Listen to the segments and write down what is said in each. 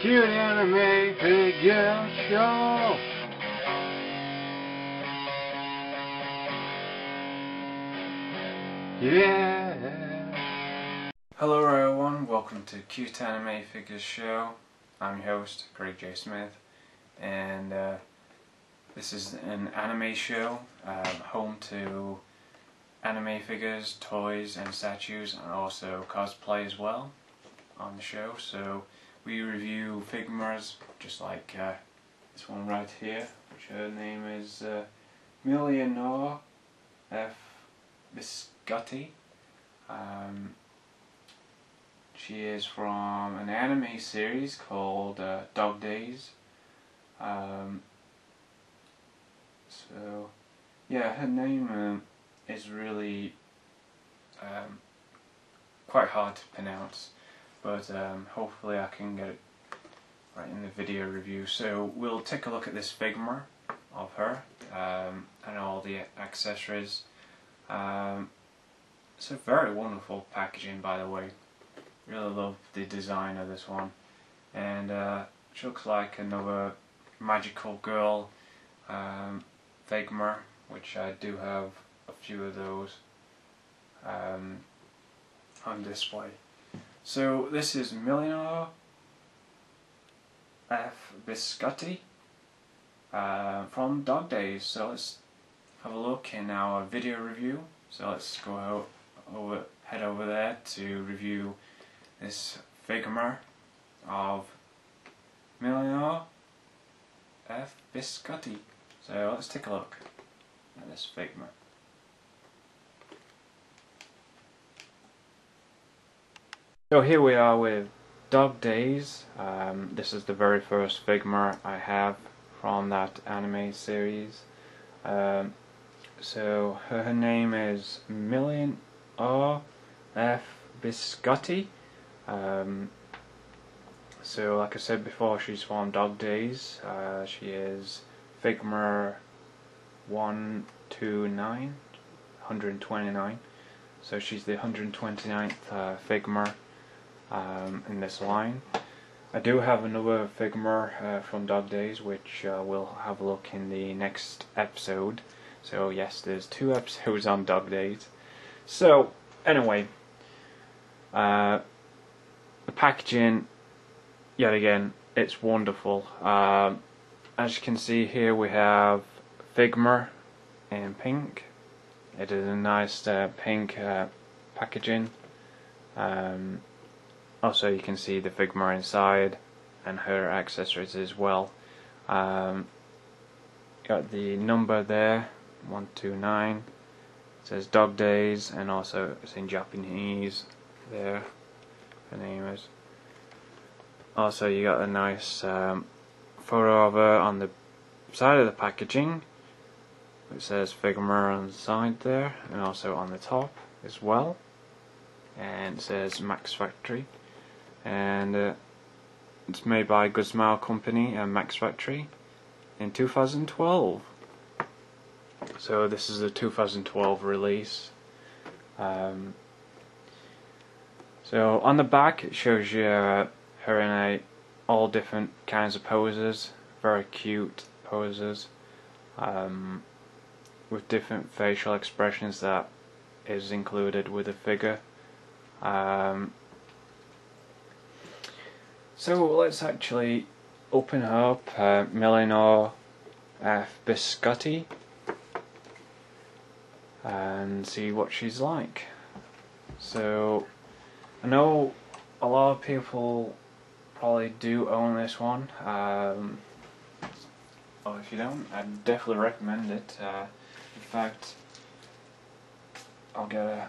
Cuteanimefigures Show. Yeah. Hello everyone, welcome to Cuteanimefigures Show. I'm your host, Craig J. Smith, and this is an anime show, home to anime figures, toys and statues, and also cosplay as well on the show. So we review Figmas, just like this one right here, which her name is Millhiore Biscotti. She is from an anime series called Dog Days. So yeah, her name is really quite hard to pronounce, but hopefully I can get it right in the video review. So we'll take a look at this Figma of her and all the accessories. It's a very wonderful packaging, by the way. Really love the design of this one, and she looks like another magical girl Figma, which I do have a few of those on display. So this is Millhiore Biscotti from Dog Days. So let's have a look in our video review. So let's go head over there to review this Figma of Millhiore Biscotti. So let's take a look at this Figma. So here we are with Dog Days. This is the very first Figma I have from that anime series. So her name is Millhiore Biscotti. So like I said before, she's from Dog Days. She is Figma 129. So she's the 129th Figma in this line. I do have another Figma from Dog Days, which we'll have a look in the next episode. So yes, there's 2 episodes on Dog Days. So anyway, the packaging, yet again, it's wonderful. As you can see here, we have Figma in pink. It is a nice pink packaging. Also, you can see the Figma inside and her accessories as well. Got the number there, 129. It says Dog Days, and also it's in Japanese there. Her name is. Also, you got a nice photo of her on the side of the packaging. It says Figma on the side there, and also on the top as well. And it says MaxFactory, and it's made by Goodsmile company and MaxFactory in 2012. So this is a 2012 release. So on the back it shows you her in all different kinds of poses, very cute poses, with different facial expressions that is included with the figure. So let's actually open up Millhiore Biscotti and see what she's like. So I know a lot of people probably do own this one. Well, if you don't, I'd definitely recommend it. In fact, I'll get her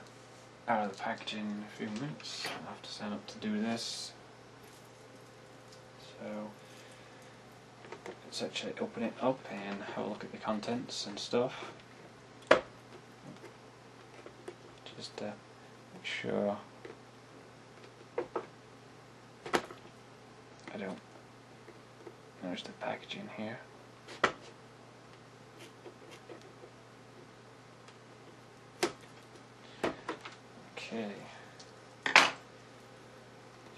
out of the packaging in a few minutes. I'll have to stand up to do this. So let's actually open it up and have a look at the contents and stuff. Just to make sure I don't. There's the packaging here. Okay. Let's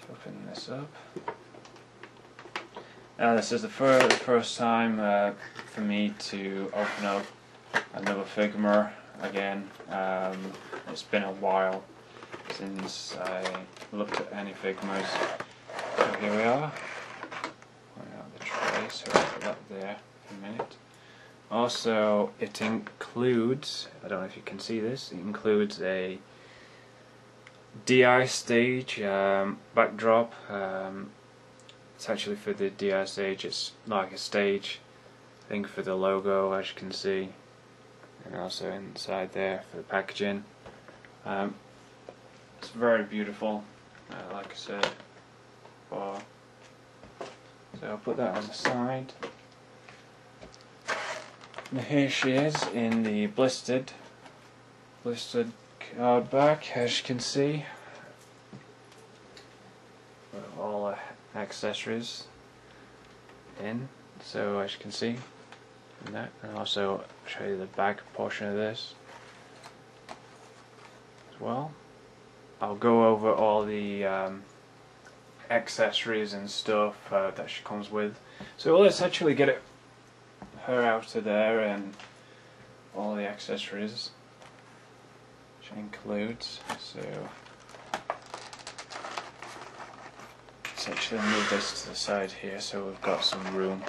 open this up. This is the first time for me to open up another Figma again. It's been a while since I looked at any Figmas. So here we are. Pulling out the tray, so I'll put that there for a minute. Also, it includes, I don't know if you can see this, it includes a DI stage backdrop. It's actually for the DI stage, it's like a stage thing for the logo, as you can see, and also inside there for the packaging. It's very beautiful, like I said before. So I'll put that on the side. And here she is in the blistered card back, as you can see, with all the accessories in. So as you can see, and that, and also show you the back portion of this as well. I'll go over all the accessories and stuff that she comes with. So let's actually get her out of there and all the accessories she includes. So let's actually move this to the side here so we've got some room.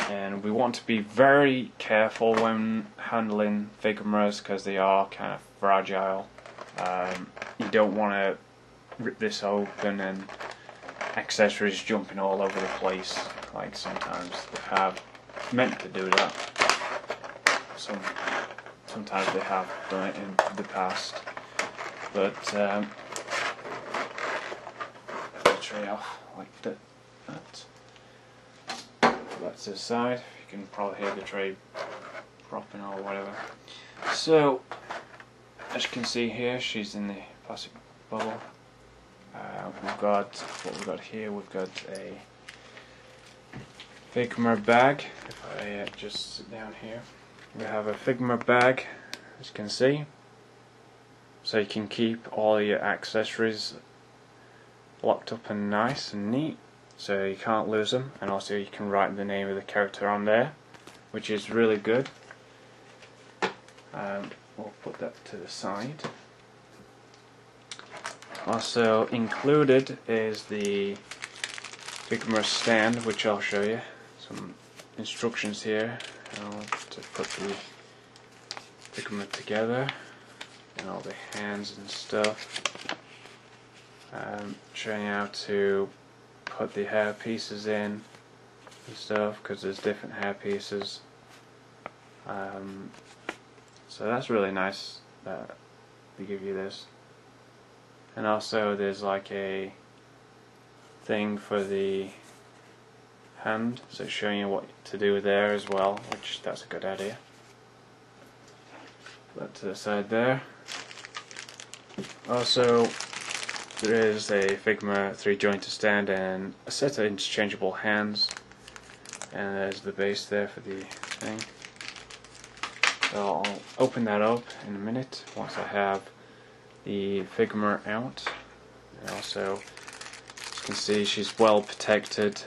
And we want to be very careful when handling Figmas because they are kind of fragile. You don't want to rip this open and accessories jumping all over the place like sometimes they have meant to do that. Sometimes they have done it in the past, but put the tray off like that. Put that to the side. You can probably hear the tray dropping or whatever. So as you can see here, she's in the plastic bubble. We've got what we've got here. We've got a Figma bag. If I just sit down here, we have a Figma bag, as you can see, so you can keep all your accessories locked up and nice and neat, so you can't lose them. And also you can write the name of the character on there, which is really good. We'll put that to the side. Also included is the Figma stand, which I'll show you. Some instructions here to put the Figma together and all the hands and stuff. Showing you how to put the hair pieces in and stuff, because there's different hair pieces. So that's really nice that they give you this. And also there's like a thing for the hand, so it's showing you what to do there as well, which that's a good idea. Put that to the side there. Also there is a Figma 3-jointer stand and a set of interchangeable hands, and there's the base there for the thing. So I'll open that up in a minute once I have the Figma out. And also, as you can see, she's well protected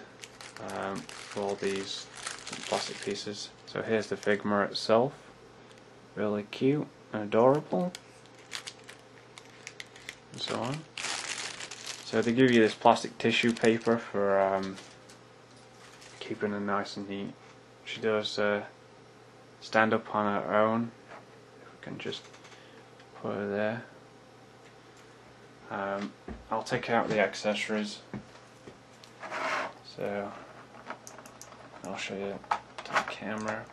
for all these plastic pieces. So here's the Figma itself, really cute and adorable, and so on. So they give you this plastic tissue paper for keeping her nice and neat. She does stand up on her own. If we can just put her there. I'll take out the accessories, so I'll show you to the camera.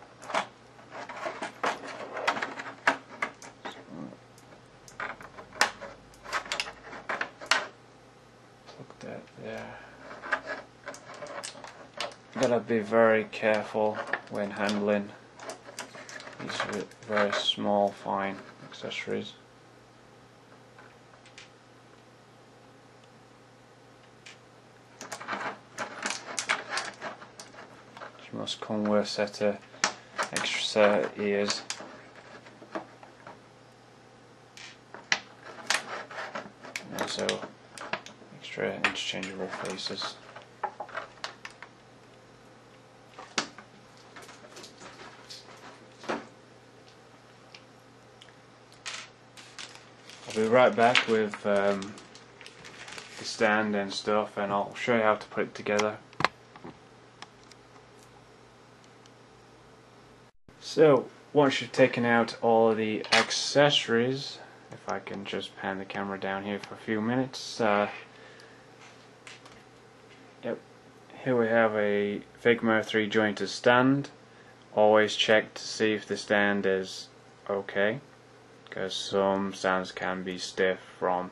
Plug that there. Gotta be very careful when handling these very small, fine accessories. She must come with a set of extra set of ears. And also extra interchangeable faces. I'll be right back with the stand and stuff, and I'll show you how to put it together. So once you've taken out all of the accessories, if I can just pan the camera down here for a few minutes, yep, here we have a Figma 3-jointed stand. Always check to see if the stand is okay, because some stands can be stiff from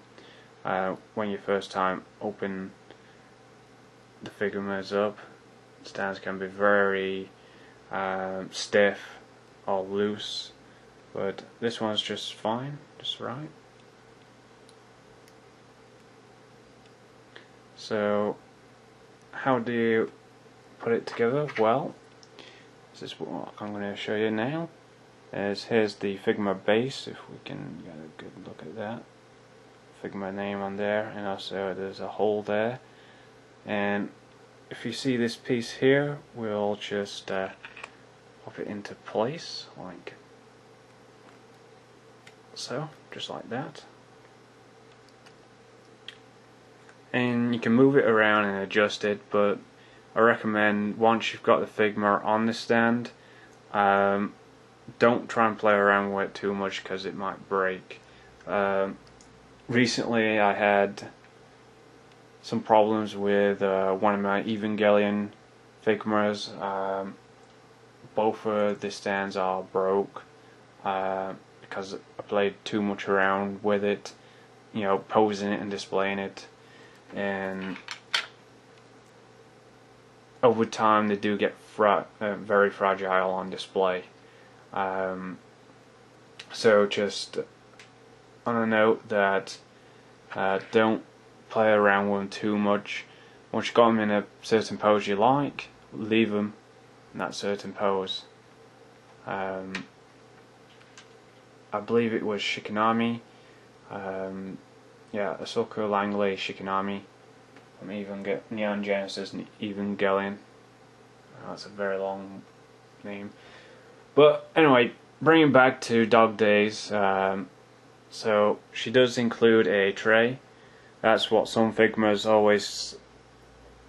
when you first time open the Figmas up. Stands can be very stiff or loose, but this one's just fine, just right. So how do you put it together? Well, this is what I'm going to show you now. Here's the Figma Base, if we can get a good look at that. Figma name on there, and also there's a hole there. And if you see this piece here, we'll just pop it into place like so, just like that. And you can move it around and adjust it, but I recommend once you've got the Figma on the stand, don't try and play around with it too much because it might break. Recently I had some problems with one of my Evangelion Figmas. Both of the stands are broke because I played too much around with it, you know, posing it and displaying it, and over time they do get very fragile on display. So just on a note that don't play around with them too much. Once you've got them in a certain pose you like, leave them in that certain pose. I believe it was Shikanami, yeah, Ahsoka Langley Shikanami from Neon Genesis and Evangelion. That's a very long name. But anyway, bringing back to Dog Days, so she does include a tray. That's what some Figmas always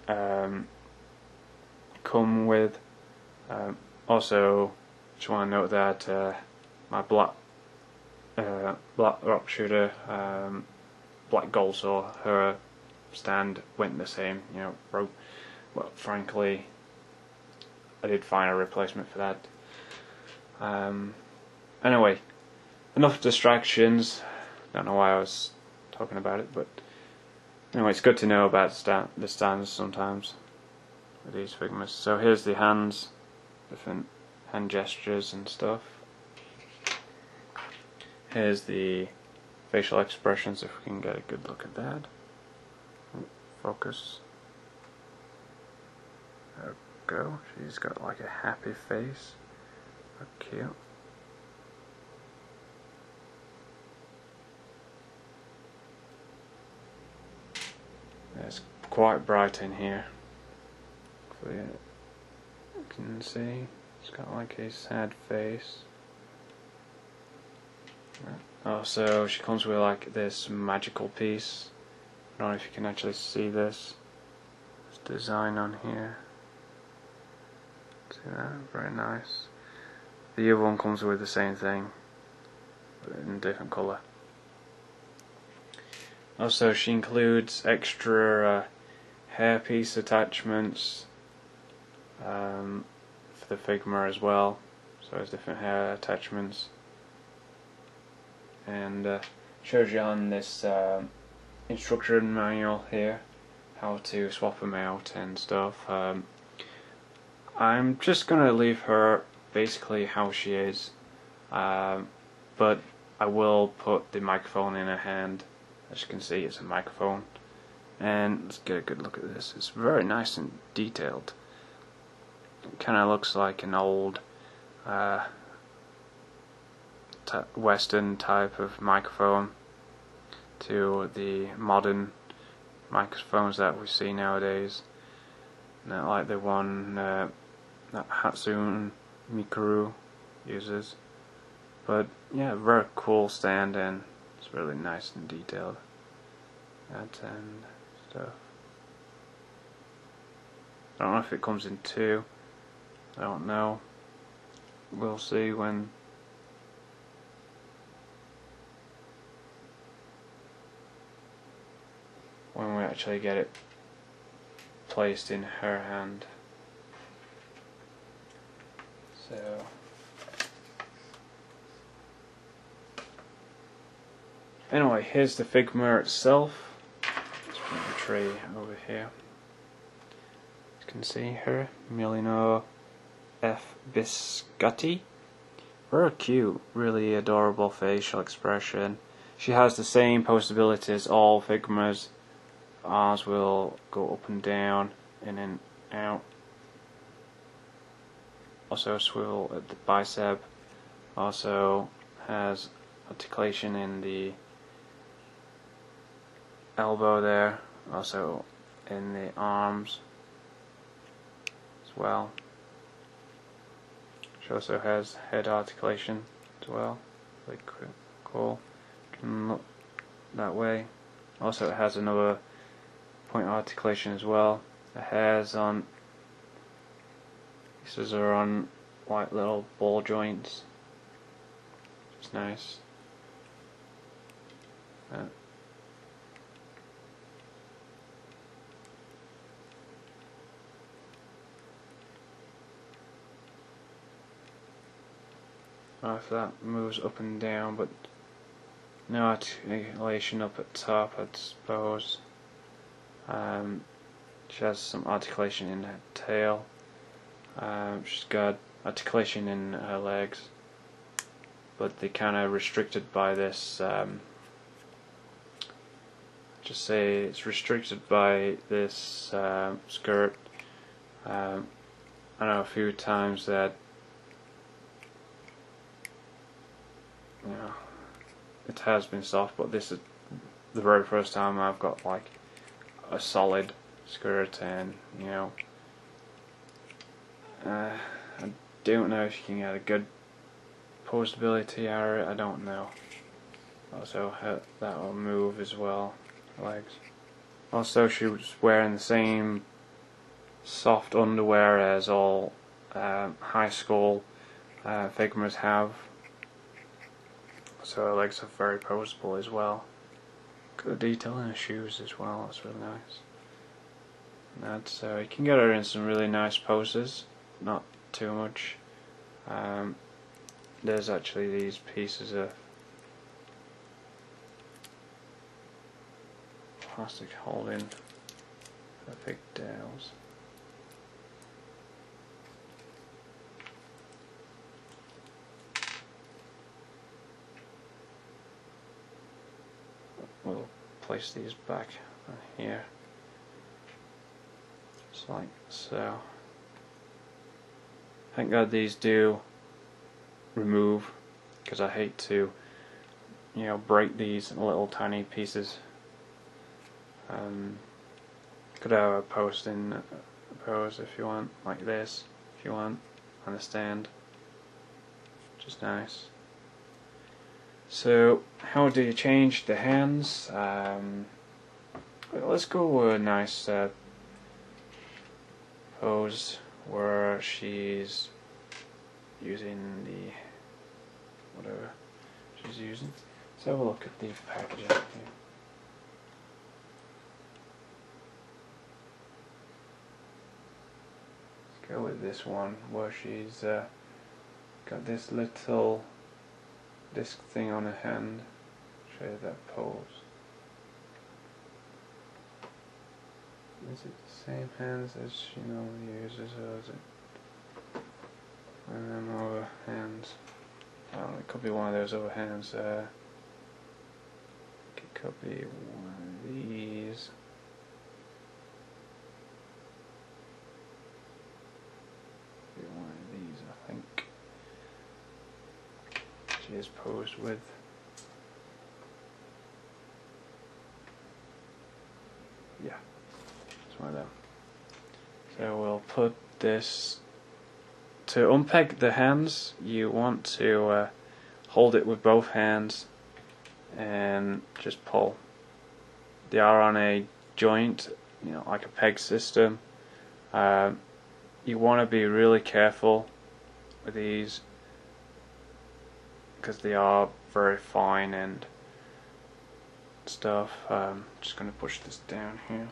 come with. Also, just want to note that my black rock shooter, black gold saw, her stand went the same, you know, broke. But frankly, I did find a replacement for that. Anyway, enough distractions. Don't know why I was talking about it, but anyway, it's good to know about the stands sometimes with these Figmas. So here's the hands, different hand gestures and stuff. Here's the facial expressions, if we can get a good look at that. Focus. There we go. She's got like a happy face. How cute. It's quite bright in here. So yeah, you can see it's got like a sad face. Also, she comes with like this magical piece. I don't know if you can actually see this. This design on here. See that? Very nice. The other one comes with the same thing, but in a different colour. Also, she includes extra hairpiece attachments for the Figma as well. So there's different hair attachments, and shows you on this instruction manual here how to swap them out and stuff. I'm just gonna leave her basically how she is, but I will put the microphone in her hand. As you can see, it's a microphone, and let's get a good look at this. It's very nice and detailed. It kind of looks like an old Western type of microphone to the modern microphones that we see nowadays. Not like the one that Hatsune Miku uses. But yeah, very cool stand, and It's really nice and detailed. That and stuff. I don't know if it comes in two. I don't know. We'll see when we actually get it placed in her hand. So anyway, here's the Figma itself. Let's bring the tray over here. You can see her, Millhiore F. Biscotti. Very cute, really adorable facial expression. She has the same postability as all Figmas. Ours will go up and down, in and out. Also swivel at the bicep. Also has articulation in the elbow there. Also in the arms as well. She also has head articulation as well. Really cool. Can look that way. Also it has another point articulation as well. The hairs on these are on like little ball joints. It's nice. If that moves up and down, but no articulation up at top, I suppose. She has some articulation in her tail. She's got articulation in her legs, but they're kind of restricted by this. Just say it's restricted by this skirt. I know a few times that it has been soft, but this is the very first time I've got like a solid skirt, and I don't know if you can get a good postability out of it. I don't know. Also, that will move as well. Legs. Also, she was wearing the same soft underwear as all high school Figmas have. So her legs are very posable as well. Got the detail in her shoes as well. That's really nice. That's you can get her in some really nice poses. Not too much. There's actually these pieces of plastic holding the pigtails. We'll place these back on here, just like so. Thank God these do remove, because I hate to break these little tiny pieces. Could have a post in a pose if you want, like this, if you want, on a stand. Just nice. So, how do you change the hands? Let's go with a nice pose where she's using the whatever she's using. Let's have a look at the packaging here. Let's go with this one where she's got this little disc thing on her hand. Show you that pose. Is it the same hands as she normally uses, or is it one of them other hands? Oh, it could be one of those other hands. It could be one of these. Could be one of these, I think. She is posed with. Yeah, it's one of them. So we'll put this. To unpeg the hands, you want to hold it with both hands and just pull. They are on a joint, like a peg system. You want to be really careful with these because they are very fine and stuff. Just going to push this down here.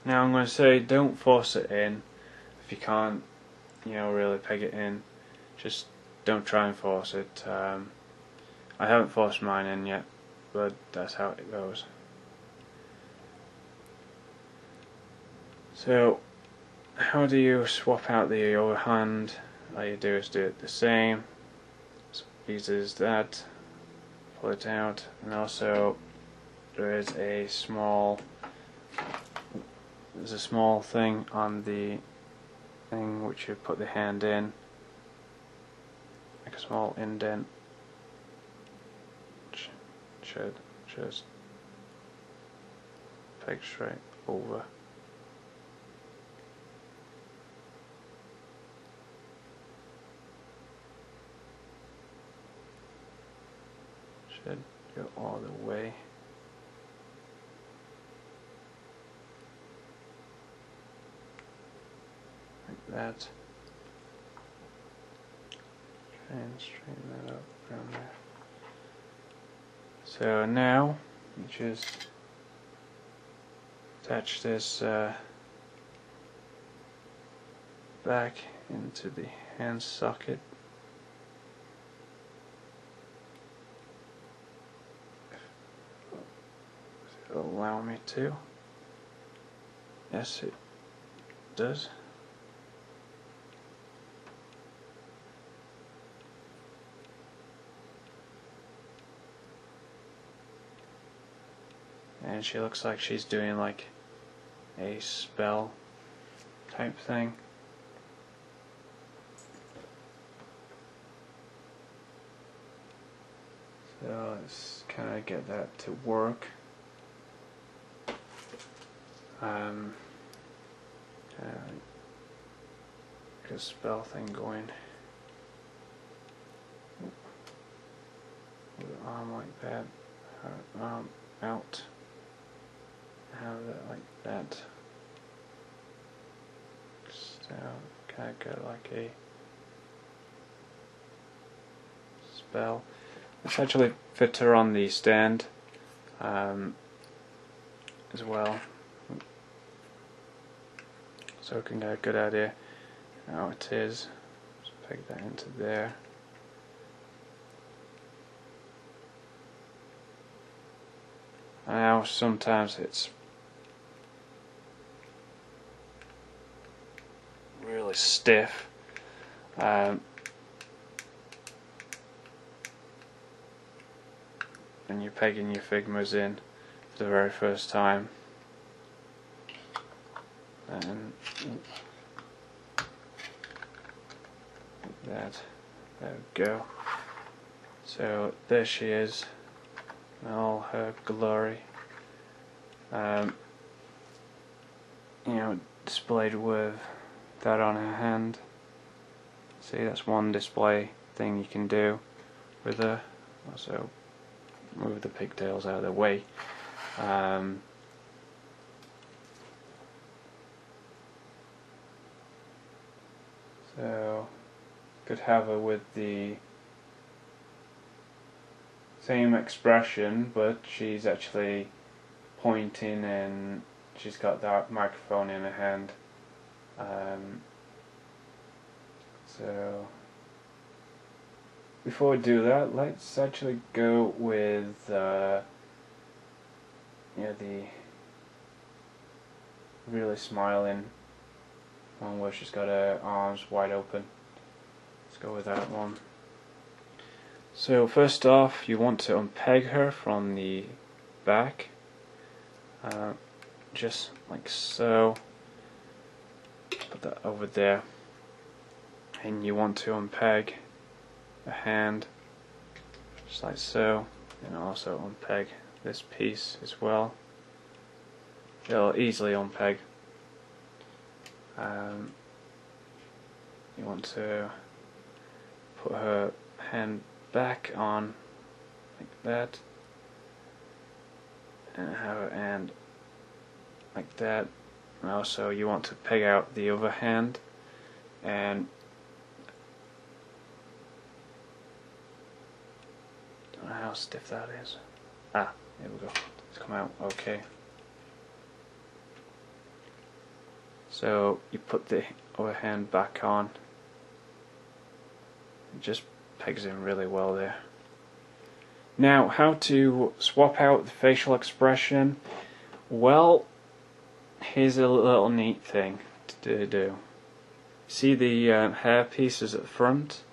Now I'm going to say don't force it in if you can't, really peg it in. Just don't try and force it. I haven't forced mine in yet, but that's how it goes. So, how do you swap out the overhand? All you do is do it the same. So uses that, pull it out, and also there is a small thing on the thing which you put the hand in, like a small indent, which should just peg straight over. Should go all the way. That. Try and straighten that up around there. So now you just attach this back into the hand socket. If it'll allow me to. Yes, it does. And she looks like she's doing like a spell type thing. So let's kind of get that to work. Get a spell thing going. With the arm like that, arm out. Have that like that. So kind of go like a spell. Let's actually fit her on the stand as well, so we can get a good idea how it is. Just peg that into there. Now sometimes it's really stiff. When you're pegging your Figmas in for the very first time. And like that. There we go. So there she is in all her glory. Displayed with that on her hand. See, that's one display thing you can do with her. Also move the pigtails out of the way. So could have her with the same expression, but she's actually pointing and she's got that microphone in her hand. So before we do that, let's actually go with the really smiling one where she's got her arms wide open. Let's go with that one. So first off, you want to unpeg her from the back, just like so. Put that over there, and you want to unpeg the hand just like so, and also unpeg this piece as well. It'll easily unpeg. You want to put her hand back on like that, and have her hand like that. And also you want to peg out the other hand, and don't know how stiff that is. Ah, here we go. It's come out okay. So you put the other hand back on. It just pegs in really well there. Now, how to swap out the facial expression? Well, here's a little neat thing to do. See the hair pieces at the front?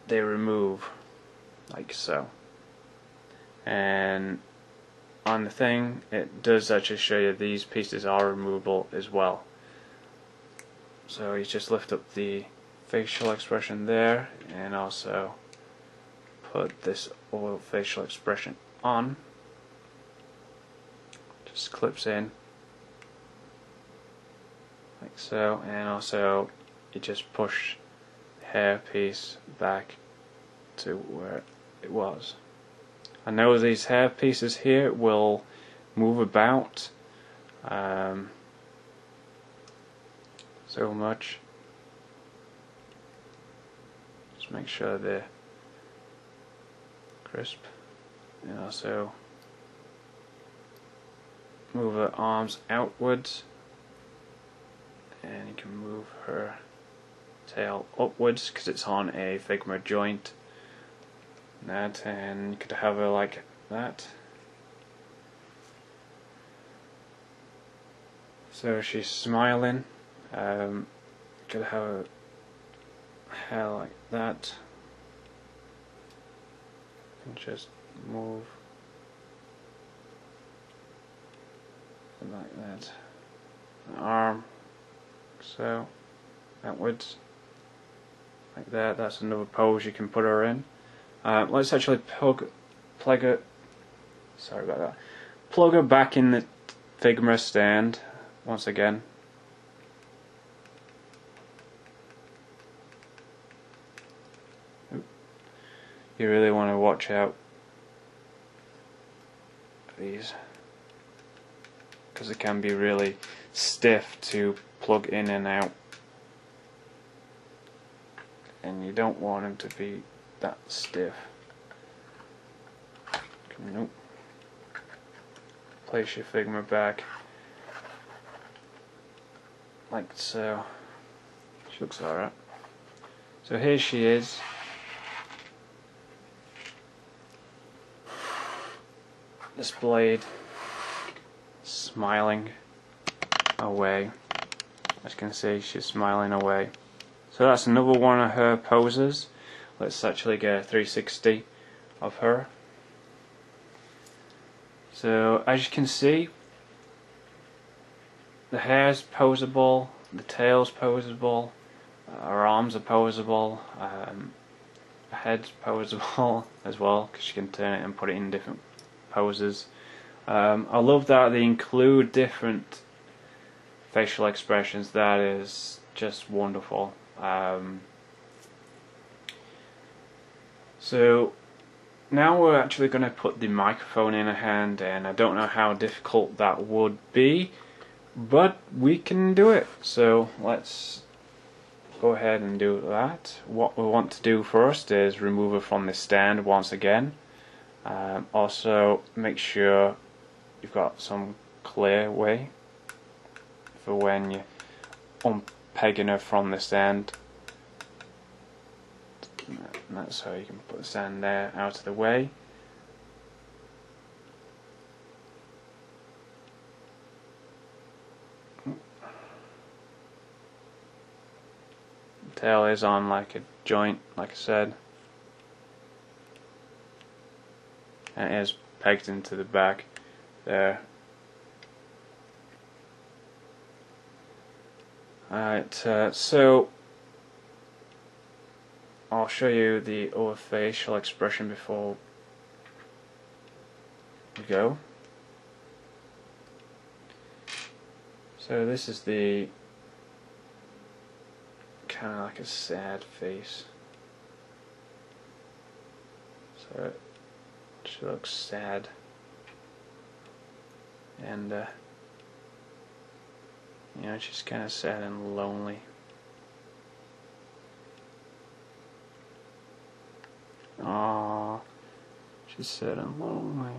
They remove like so. And on the thing, it does actually show you these pieces are removable as well. So you just lift up the facial expression there, and also put this oil facial expression on. Just clips in like so, and also you just push the hair piece back to where it was. I know these hair pieces here will move about so much. Just make sure they're crisp, and also move her arms outwards, and you can move her tail upwards because it's on a Figma joint. That, and you could have her like that. So she's smiling. Could have her hair like that, and just move like that. An arm, so outwards, like that. That's another pose you can put her in. Let's actually plug her. Sorry about that. Plug her back in the Figma stand once again. You really want to watch out for these, because it can be really stiff to plug in and out, and you don't want them to be that stiff. Nope. Place your Figma back like so. She looks alright. So here she is. Displayed, smiling away. As you can see, she's smiling away. So that's another one of her poses. Let's actually get a 360 of her. So as you can see, the hair's posable, the tail's posable, her arms are posable, the head's posable as well, because you can turn it and put it in different poses. I love that they include different facial expressions. That is just wonderful. So now we're actually going to put the microphone in her hand, and I don't know how difficult that would be, but we can do it. So let's go ahead and do that. What we want to do first is remove her from the stand once again. Also make sure you've got some clear way for when you're unpegging her from the stand. And that's how you can put the stand there out of the way. tail is on like a joint, like I said, and it is pegged into the back there. Alright, so I'll show you the other facial expression before we go. So this is the kind of like a sad face. So she looks sad, and you know, she's kind of sad and lonely. Aww, she's sad and lonely.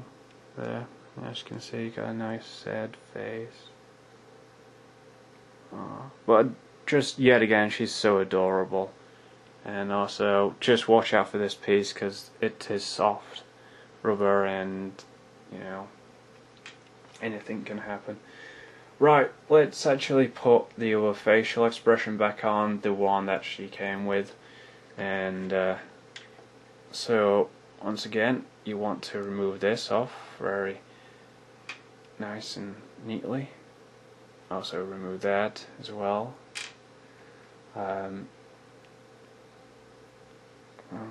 There, as you can see, got a nice sad face. Aww. But just yet again, she's so adorable. And also, just watch out for this piece because it is soft rubber, and you know, anything can happen. Right, let's actually put the other facial expression back on, the one that she came with. And so once again, you want to remove this off very nice and neatly. Also remove that as well.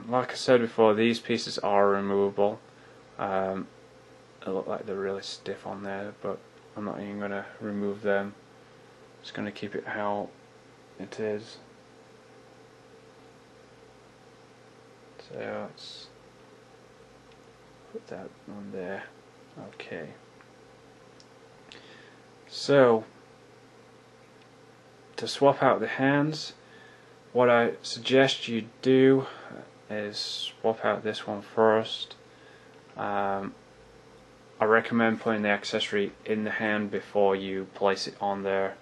Like I said before, these pieces are removable. They look like they're really stiff on there, but I'm not even going to remove them. Just going to keep it how it is. So let's put that on there. Okay. So to swap out the hands, what I suggest you do is swap out this one first. I recommend putting the accessory in the hand before you place it on there,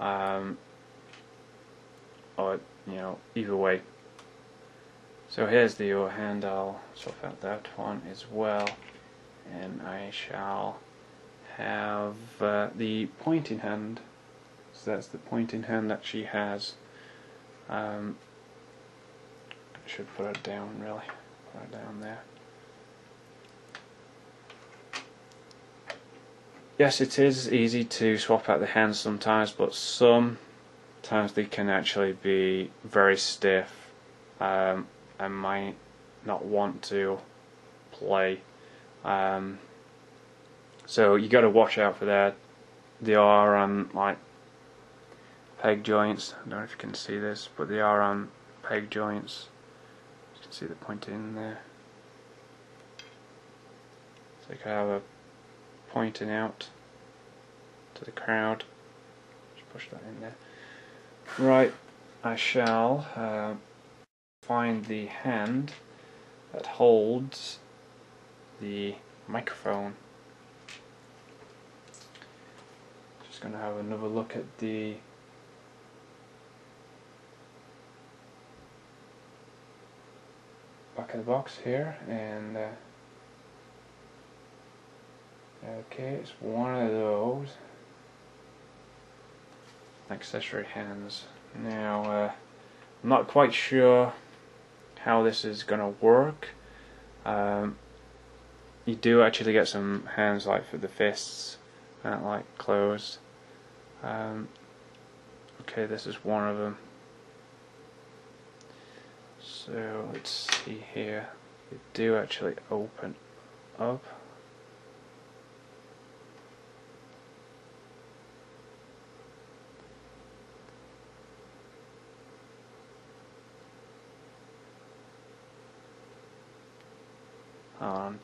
or you know, either way. So here's the other hand. I'll swap out that one as well, and I shall have the pointing hand. So that's the pointing hand that she has. I should put it down, really. Put it down there. Yes, it is easy to swap out the hands sometimes, but sometimes they can actually be very stiff and might not want to play. So you got to watch out for that. They are on like peg joints. I don't know if you can see this, but they are on peg joints. You can see the point in there. So you can have a pointing out to the crowd. Just push that in there. Right, I shall find the hand that holds the microphone. Just going to have another look at the back of the box here, and okay, it's one of those accessory hands. Now I'm not quite sure how this is going to work. You do actually get some hands like for the fists and like closed. Okay, this is one of them. So let's see here. They do actually open up.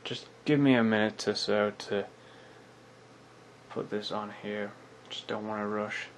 Just give me a minute or so to put this on here. Just don't want to rush.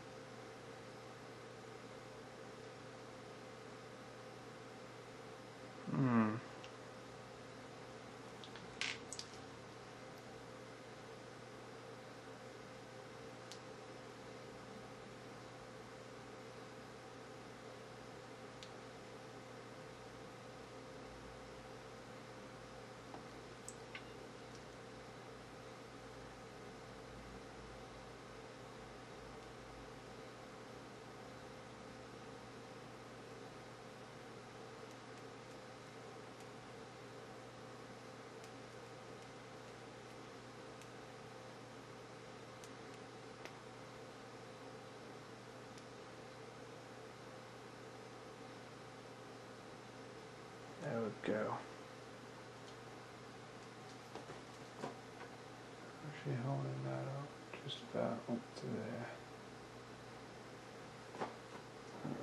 Actually holding that up just about up to there.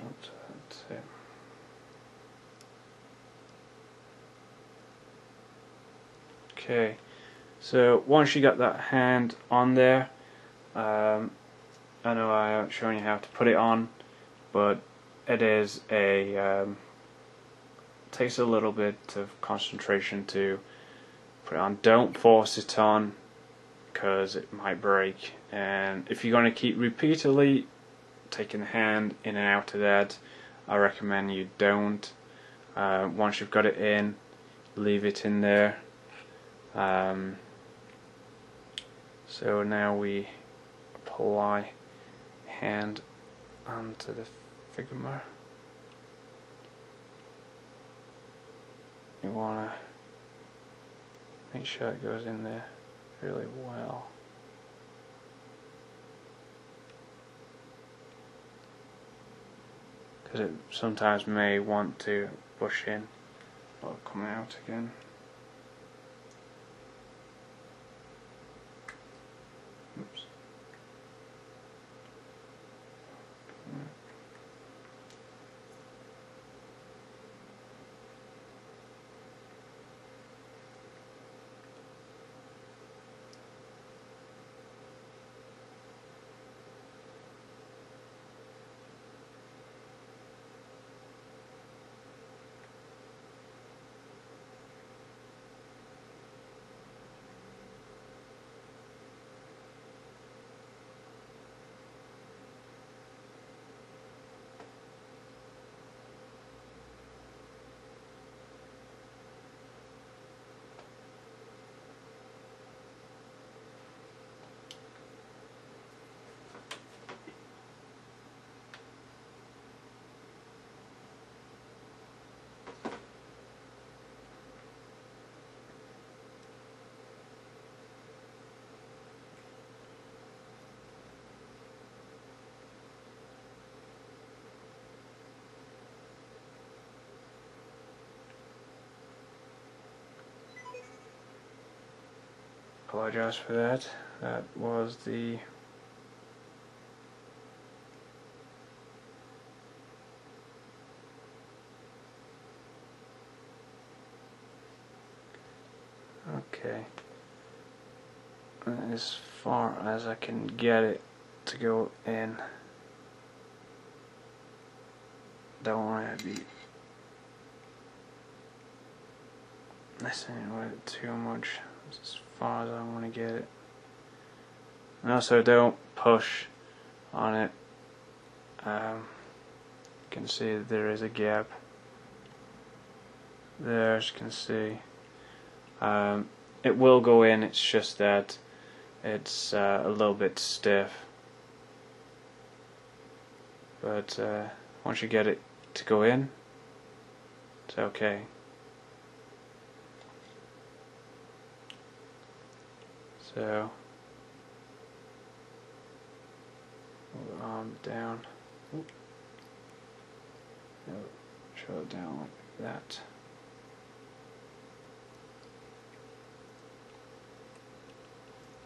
Up to that tip. Okay, so once you got that hand on there, I know I haven't shown you how to put it on, but it is a takes a little bit of concentration to put it on. Don't force it on because it might break, and if you're going to keep repeatedly taking the hand in and out of that, I recommend you don't. Once you've got it in, leave it in there. So now we apply hand onto the Figma. You want to make sure it goes in there really well. Because it sometimes may want to push in or come out again. Oops. Apologize for that. That was the okay. As far as I can get it to go in. Don't want to be messing with it too much. That's as far as I want to get it. And also don't push on it. You can see that there is a gap there, as you can see. It will go in, it's just that it's a little bit stiff. But once you get it to go in, it's okay. So, move the arm down. Oop. No, show it down like that.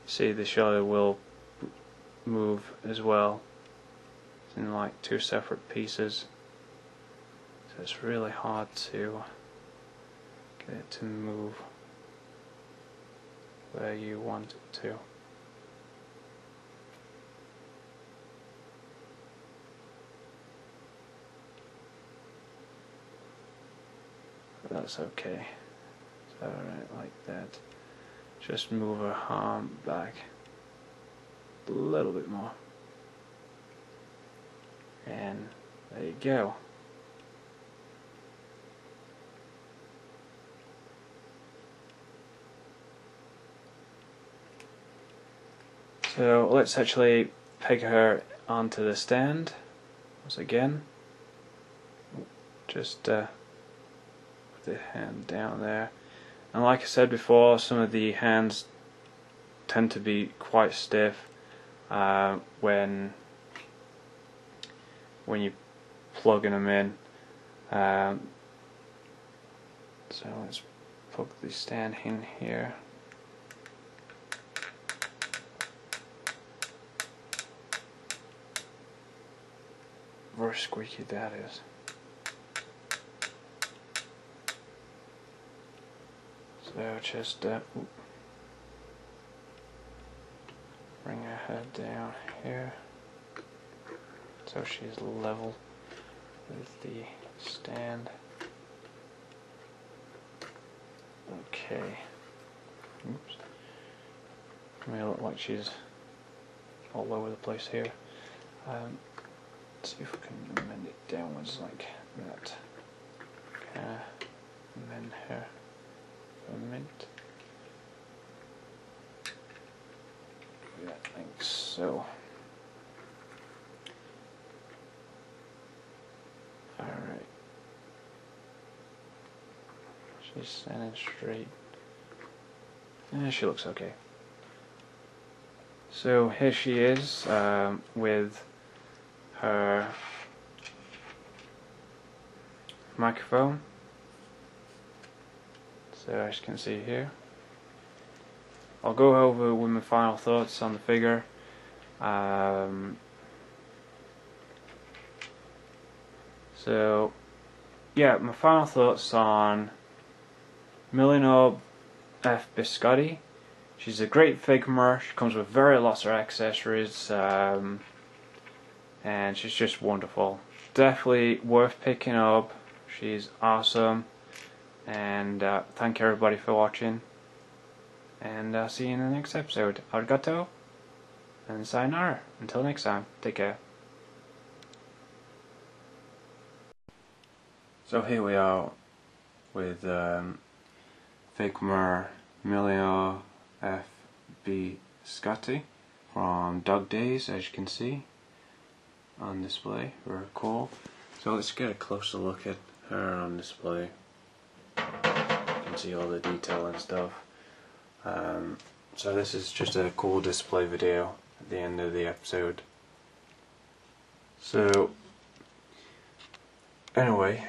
See, the shoulder will move as well. It's in like two separate pieces. So it's really hard to get it to move where you want it to. But that's okay. So right like that. Just move her arm back a little bit more. And there you go. So let's actually peg her onto the stand once again. Just put the hand down there. And like I said before, some of the hands tend to be quite stiff when you're plugging them in. So let's plug the stand in here. very squeaky that is. So just bring her head down here so she's level with the stand. Okay. Oops. May look like she's all over the place here. Let's see if we can amend it downwards like that. Amend her for a minute. Yeah, like so. Alright. She's standing straight. Yeah, she looks okay. So here she is with her microphone. So as you can see here, I'll go over with my final thoughts on the figure. So yeah, my final thoughts on Millhiore F. Biscotti. She's a great Figma. She comes with very lots of accessories, and she's just wonderful. Definitely worth picking up. She's awesome, and thank everybody for watching. And see you in the next episode. Arigato and sayonara. Until next time, take care. So here we are with Figma Millhiore F. Biscotti from Dog Days, as you can see on display. Very cool. So let's get a closer look at her on display. You can see all the detail and stuff. So this is just a cool display video at the end of the episode. So anyway,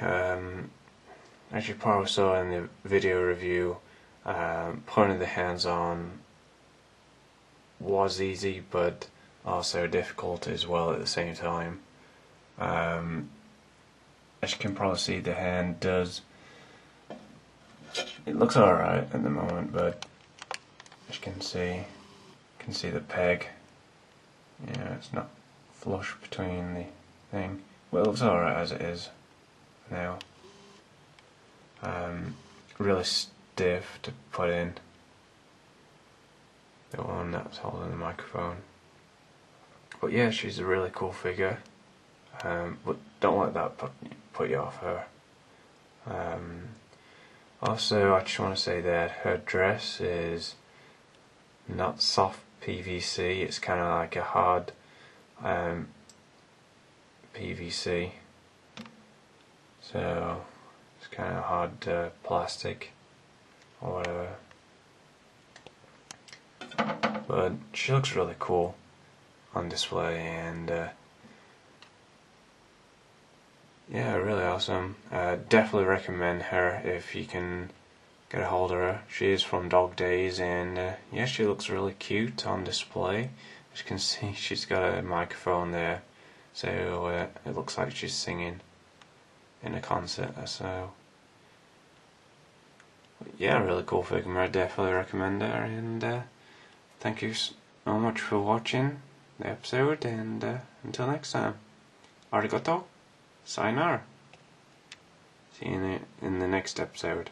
as you probably saw in the video review, putting the hands on was easy, but also difficult as well at the same time. As you can probably see, the hand it looks alright at the moment, but as you can see the peg. Yeah, it's not flush between the thing. Well, it looks alright as it is now. Really stiff to put in, the one that's holding the microphone. But yeah, she's a really cool figure. But don't let that put you off her. Also, I just want to say that her dress is not soft PVC, it's kind of like a hard PVC. So it's kind of hard plastic or whatever. But she looks really cool on display, and yeah, really awesome. Definitely recommend her if you can get a hold of her. She is from Dog Days, and yeah, she looks really cute on display. As you can see, she's got a microphone there, so it looks like she's singing in a concert. So yeah, really cool Figma. I definitely recommend her, and thank you so much for watching the episode, and until next time, arigato, sayonara. See you in the next episode.